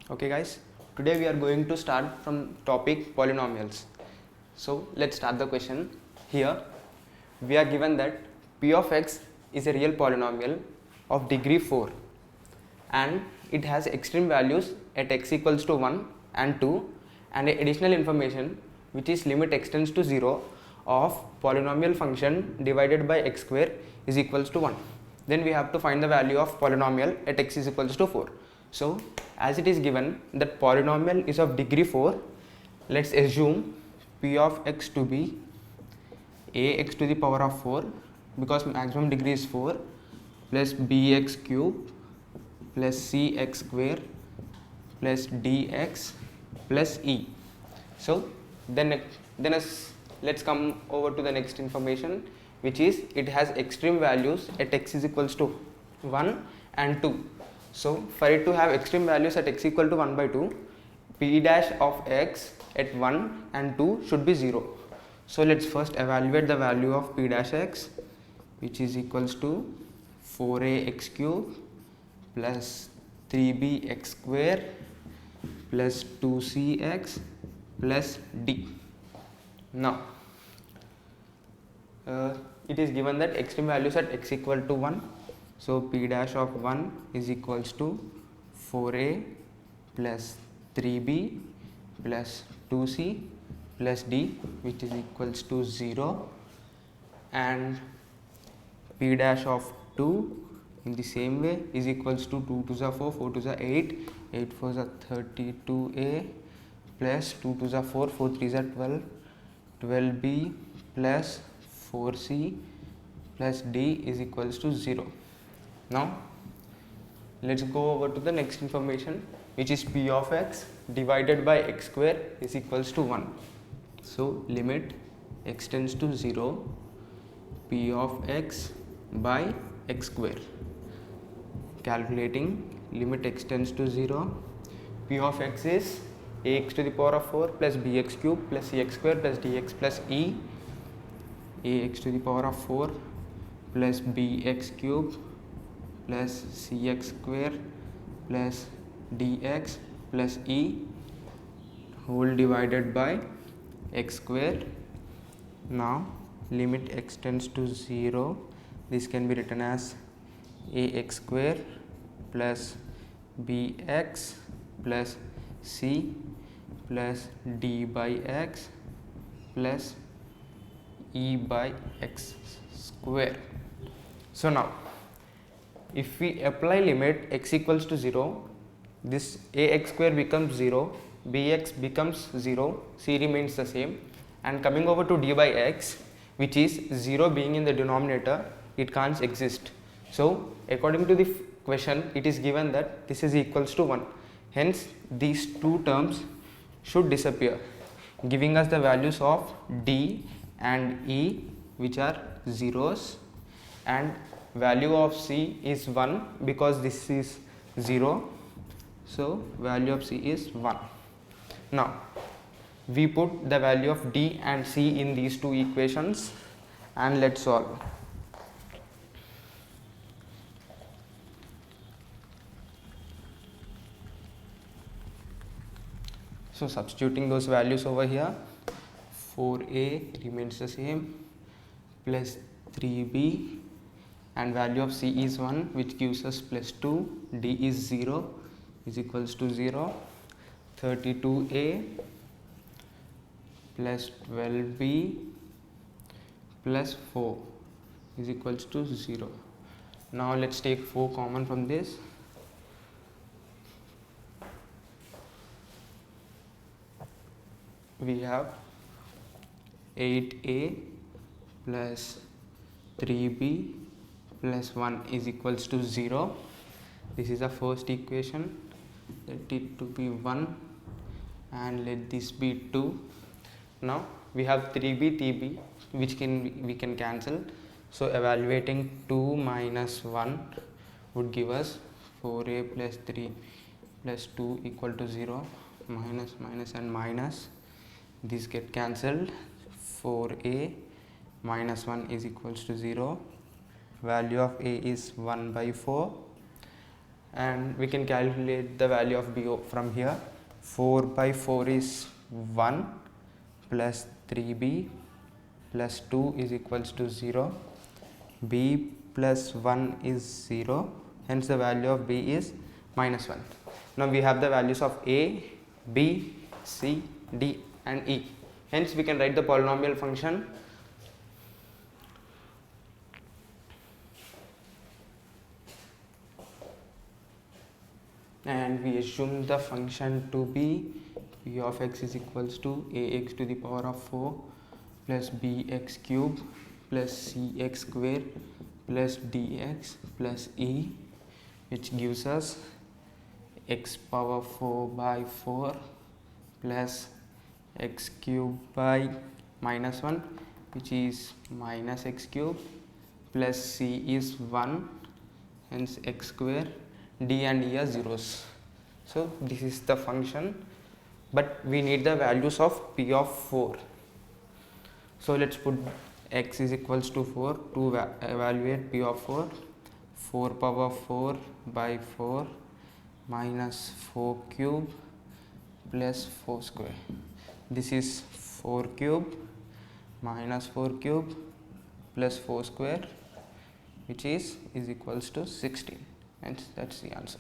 Okay guys, today we are going to start from topic polynomials. So let's start the question. Here we are given that p of x is a real polynomial of degree 4 and it has extreme values at x equals to 1 and 2 and additional information which is limit extends to 0 of polynomial function divided by x square is equals to 1. Then we have to find the value of polynomial at x is equals to 4. So as it is given that polynomial is of degree 4, let's assume p of x to be ax to the power of 4 because maximum degree is 4 plus bx cube plus cx square plus dx plus e. So then let's come over to the next information, which is it has extreme values at x is equals to 1 and 2. So for it to have extreme values at x equal to 1 by 2, p dash of x at 1 and 2 should be 0. So let's first evaluate the value of p dash x, which is equals to 4ax cube plus 3bx square plus 2cx plus d. Now it is given that extreme values at x equal to 1, so p dash of 1 is equals to 4a plus 3b plus 2c plus d, which is equals to 0, and p dash of 2 in the same way is equals to 2 2s are 4, 4 2s are 8, 8 4s are 32a plus 2 2s are 4, 4 3s are 12, 12b plus 4c plus d is equals to 0. Now let's go over to the next information, which is p of x divided by x square is equals to 1. So limit x tends to 0, p of x by x square. Calculating limit x tends to 0, p of x is ax to the power of 4 plus bx cube plus cx square plus dx plus e, ax to the power of 4 plus bx cube plus cx square plus dx plus e whole divided by x square. Now limit x tends to 0, this can be written as ax square plus bx plus c plus d by x plus e by x square. So now if we apply limit x equals to 0, this ax square becomes 0, bx becomes 0, c remains the same, and coming over to d by x, which is 0 being in the denominator, it can't exist. So according to the question, it is given that this is equals to 1, hence these two terms should disappear, giving us the values of d and e, which are zeros, and value of c is 1 because this is 0, so value of c is 1. Now we put the value of d and c in these two equations and let's solve. So substituting those values over here, 4a remains the same plus 3b and value of c is 1, which gives us plus 2, d is 0 is equals to 0, 32a plus 12b plus 4 is equals to 0. Now let's take 4 common from this. We have 8a plus 3b plus 1 is equals to 0. This is the first equation. Let it to be 1 and let this be 2. Now we have 3b, 3b which we can cancel. So evaluating 2 minus 1 would give us 4a plus 3 plus 2 equal to 0, minus minus and minus. These get cancelled. 4a minus 1 is equals to 0. Value of a is 1 by 4 and we can calculate the value of b from here. 4 by 4 is 1 plus 3b plus 2 is equals to 0. b plus 1 is 0, hence the value of b is minus 1. Now we have the values of a, b, c, d and e. Hence we can write the polynomial function and we assume the function to be p of x is equals to ax to the power of 4 plus bx cube plus cx square plus dx plus e, which gives us x power 4 by 4 plus x cube by minus 1, which is minus x cube, plus c is 1, hence x square, d and e are zeros. So this is the function, but we need the values of p of 4. So let's put x is equals to 4 to evaluate p of 4. 4 power 4 by 4 minus 4 cube plus 4 square. This is 4 cube minus 4 cube plus 4 square, which is equals to 16, and that's the answer.